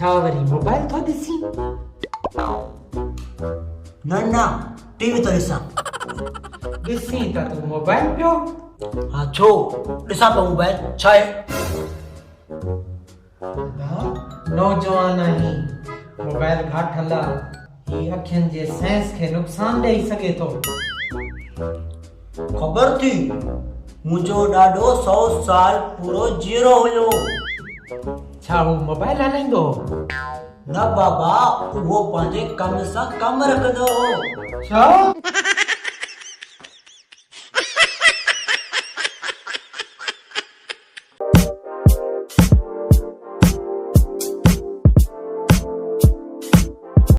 छा वरी मोबाइल थो ॾिसी? न टीवी तो ॾिसां। ॾिसी त तूं मोबाइल पियो? हाँ छो ॾिसां पियो मोबाइल, छा आहे? नौजवान आहीं, मोबाइल घाट हला, ही अखियुनि जे सेंस खे नुक़सान ॾेई सघे थो। ख़बर थी मुंहिंजो ॾाढो 100 साल पूरो जीरो हुयो। छा हू मोबाइल हलाईंदो हो? न बाबा, वो पंहिंजे कम सां कम रखंदो हो। छा?